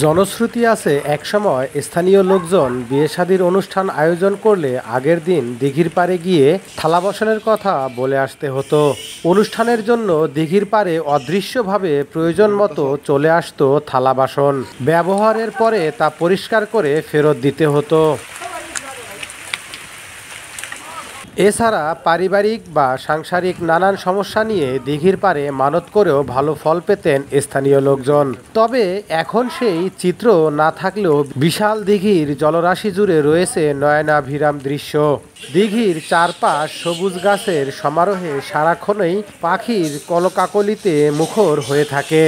জনশ্রুতি আছে, একসময় স্থানীয় লোকজন বিয়ে শাদীর অনুষ্ঠান আয়োজন করলে আগের দিন দিঘির পাড়ে গিয়ে থালা বসানোর কথা বলে আসতে হতো। অনুষ্ঠানের জন্য দিঘির পাড়ে অদৃশ্যভাবে প্রয়োজন মতো চলে আসতো থালা বাসন। ব্যবহারের পরে তা পরিষ্কার করে ফেরত দিতে হতো। এছাড়া পারিবারিক বা সাংসারিক নানান সমস্যা নিয়ে দিঘির পাড়ে মানত করেও ভালো ফল পেতেন স্থানীয় লোকজন। তবে এখন সেই চিত্র না থাকলেও বিশাল দিঘির জলরাশি জুড়ে রয়েছে নয়নাভিরাম দৃশ্য। দিঘির চারপাশ সবুজ গাছের সমারোহে সারাক্ষণই পাখির কলকাকলিতে মুখর হয়ে থাকে।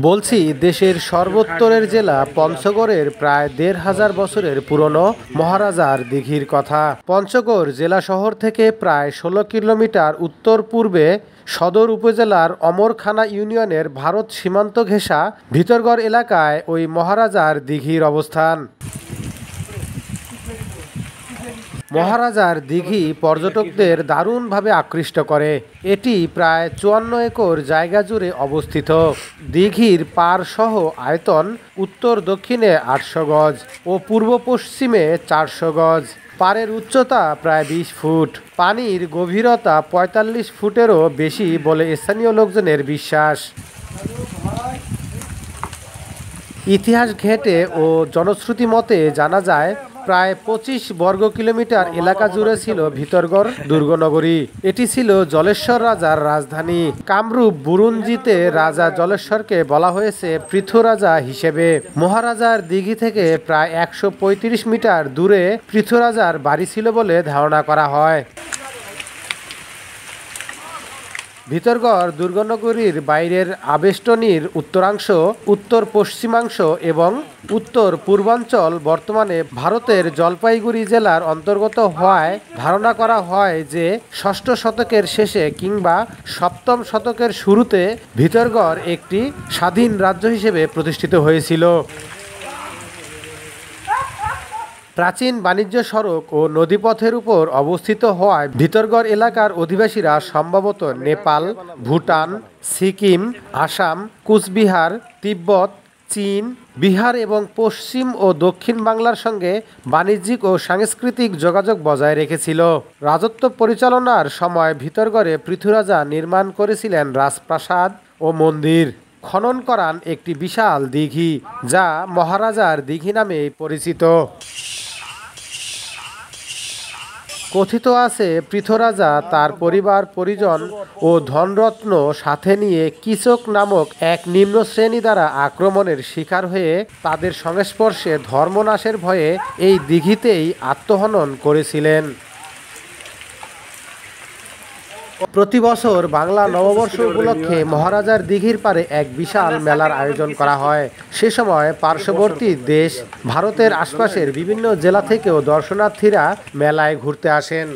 বলছি দেশের সর্বোত্তরের জেলা পঞ্চগড়ের প্রায় ১৫০০ বছরের পুরনো মহারাজার দিঘির কথা। পঞ্চগড় জেলা শহর থেকে প্রায় ১৬ কিলোমিটার উত্তর পূর্বে সদর উপজেলার অমরখানা ইউনিয়নের ভারত সীমান্ত ঘেঁষা ভিতরগড় এলাকায় ওই মহারাজার দিঘির অবস্থান। মহারাজার দিঘি পর্যটকদের দারুণভাবে আকৃষ্ট করে। এটি প্রায় ৫৪ একর জায়গা জুড়ে অবস্থিত। দিঘির পাড় সহ আয়তন উত্তর দক্ষিণে ৮০০ গজ ও পূর্ব পশ্চিমে ৪০০ গজ। পাড়ের উচ্চতা প্রায় ২০ ফুট। পানির গভীরতা ৪৫ ফুটেরও বেশি বলে স্থানীয় লোকজনের বিশ্বাস। ইতিহাস ঘেঁটে ও জনশ্রুতি মতে জানা যায়, প্রায় ২৫ বর্গ কিলোমিটার এলাকা জুড়ে ছিল ভিতরগড় দুর্গনগরী। এটি ছিল জলেশ্বর রাজার রাজধানী। কামরূপ বুরুঞ্জিতে রাজা জলেশ্বরকে বলা হয়েছে পৃথু রাজা হিসেবে। মহারাজার দিঘি থেকে প্রায় ১৩৫ মিটার দূরে পৃথু রাজার বাড়ি ছিল বলে ধারণা করা হয়। ভিতরগড় দুর্গনগরীর বাইরের আবেষ্টনীর উত্তরাংশ, উত্তর পশ্চিমাংশ এবং উত্তর পূর্বাঞ্চল বর্তমানে ভারতের জলপাইগুড়ি জেলার অন্তর্গত হওয়ায় ধারণা করা হয় যে ৬ষ্ঠ শতকের শেষে কিংবা ৭ম শতকের শুরুতে ভিতরগড় একটি স্বাধীন রাজ্য হিসেবে প্রতিষ্ঠিত হয়েছিল। প্রাচীন বাণিজ্য সড়ক ও নদীপথের উপর অবস্থিত হওয়ায় ভিতরগড় এলাকার অধিবাসীরা সম্ভবত নেপাল, ভুটান, সিকিম, আসাম, কুচবিহার, তিব্বত, চীন, বিহার এবং পশ্চিম ও দক্ষিণ বাংলার সঙ্গে বাণিজ্যিক ও সাংস্কৃতিক যোগাযোগ বজায় রেখেছিল। রাজত্ব পরিচালনার সময় ভিতরগড়ে পৃথু রাজা নির্মাণ করেছিলেন রাজপ্রাসাদ ও মন্দির। খনন করান একটি বিশাল দিঘি, যা মহারাজার দিঘি নামে পরিচিত। কথিত আছে পৃথু রাজা তার পরিবার পরিজন ও ধনরত্ন সাথে নিয়ে কিচক নামক এক নিম্ন শ্রেণী দ্বারা আক্রমণের শিকার হয়ে তাদের সংস্পর্শে ধর্মনাশের ভয়ে এই দিঘিতেই আত্মহনন করেছিলেন। প্রতি বছর বাংলা নববর্ষ উপলক্ষে মহারাজার দিঘির পাড়ে এক বিশাল মেলার আয়োজন করা হয়। সে সময় পার্শ্ববর্তী দেশ ভারতের আশপাশের বিভিন্ন জেলা থেকেও দর্শনার্থীরা মেলায় ঘুরতে আসেন।